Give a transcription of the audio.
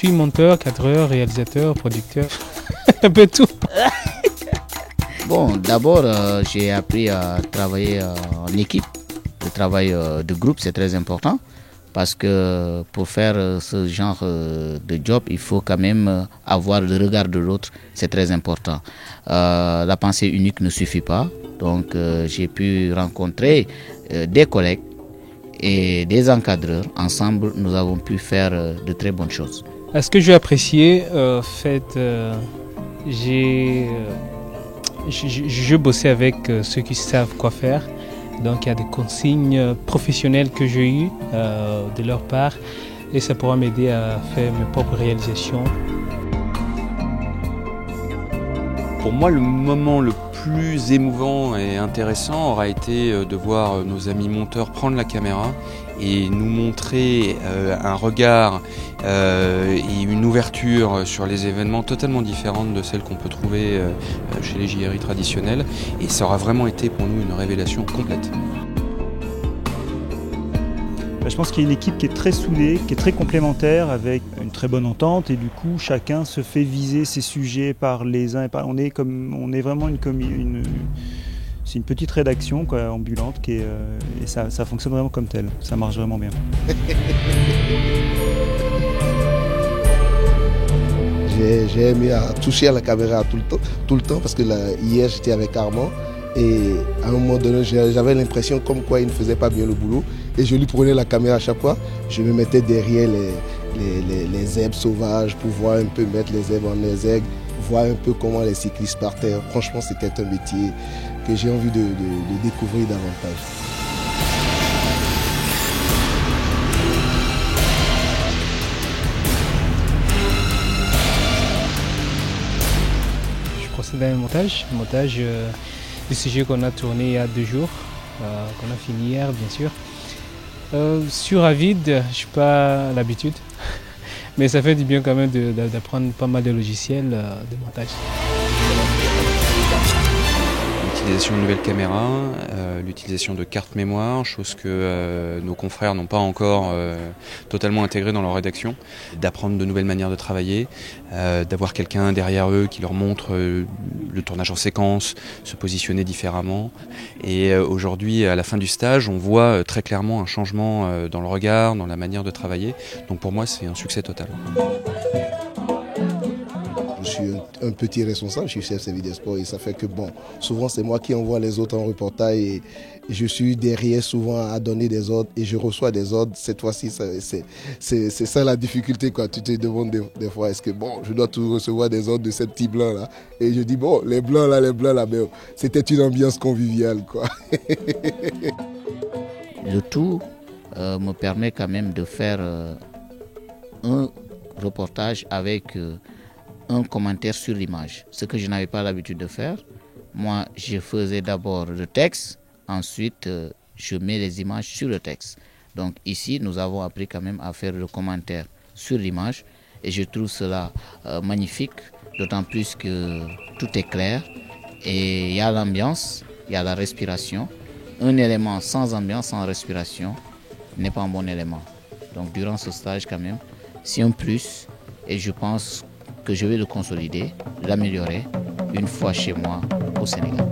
suis monteur, cadreur, réalisateur, producteur, un peu tout. Bon, d'abord, j'ai appris à travailler en équipe. Le travail de groupe, c'est très important parce que pour faire ce genre de job, il faut quand même avoir le regard de l'autre. C'est très important. La pensée unique ne suffit pas. Donc, j'ai pu rencontrer des collègues et des encadreurs. Ensemble, nous avons pu faire de très bonnes choses. Ce que j'ai apprécié, je bossais avec ceux qui savent quoi faire. Donc il y a des consignes professionnelles que j'ai eues de leur part et ça pourra m'aider à faire mes propres réalisations. Pour moi, le moment le plus émouvant et intéressant aura été de voir nos amis monteurs prendre la caméra et nous montrer un regard et une ouverture sur les événements totalement différentes de celles qu'on peut trouver chez les JRI traditionnels. Et ça aura vraiment été pour nous une révélation complète. Je pense qu'il y a une équipe qui est très soudée, qui est très complémentaire, avec une très bonne entente et du coup chacun se fait viser ses sujets par les uns et par on est vraiment c'est une petite rédaction quoi, ambulante et ça fonctionne vraiment comme tel, ça marche vraiment bien. J'ai aimé toucher à la caméra tout le temps parce que hier j'étais avec Armand. Et à un moment donné, j'avais l'impression comme quoi il ne faisait pas bien le boulot. Et je lui prenais la caméra à chaque fois. Je me mettais derrière les zèbres sauvages pour voir un peu mettre les zèbres en exergue, voir un peu comment les cyclistes partaient. Franchement, c'était un métier que j'ai envie de découvrir davantage. Je procède à un montage du sujet qu'on a tourné il y a 2 jours, qu'on a fini hier bien sûr. Sur Avid, je n'ai pas l'habitude, mais ça fait du bien quand même d'apprendre pas mal de logiciels de montage. L'utilisation de nouvelles caméras, l'utilisation de cartes mémoire, chose que nos confrères n'ont pas encore totalement intégrée dans leur rédaction, d'apprendre de nouvelles manières de travailler, d'avoir quelqu'un derrière eux qui leur montre le tournage en séquence, se positionner différemment. Et aujourd'hui, à la fin du stage, on voit très clairement un changement dans le regard, dans la manière de travailler. Donc pour moi, c'est un succès total. Je suis un petit responsable, je suis chef service des sports et ça fait que bon, souvent c'est moi qui envoie les autres en reportage et je suis derrière souvent à donner des ordres et je reçois des ordres. Cette fois-ci, c'est ça la difficulté quoi. Tu te demandes des fois, est-ce que bon, je dois tout recevoir des ordres de ces petits blancs là et je dis bon, les blancs là, mais c'était une ambiance conviviale quoi. Le tout me permet quand même de faire un reportage avec un commentaire sur l'image, ce que je n'avais pas l'habitude de faire. Moi, je faisais d'abord le texte, ensuite je mets les images sur le texte. Donc ici, nous avons appris quand même à faire le commentaire sur l'image et je trouve cela magnifique, d'autant plus que tout est clair et il y a l'ambiance, il y a la respiration. Un élément sans ambiance, sans respiration n'est pas un bon élément. Donc durant ce stage quand même, c'est un plus et je pense que je vais le consolider, l'améliorer une fois chez moi au Sénégal.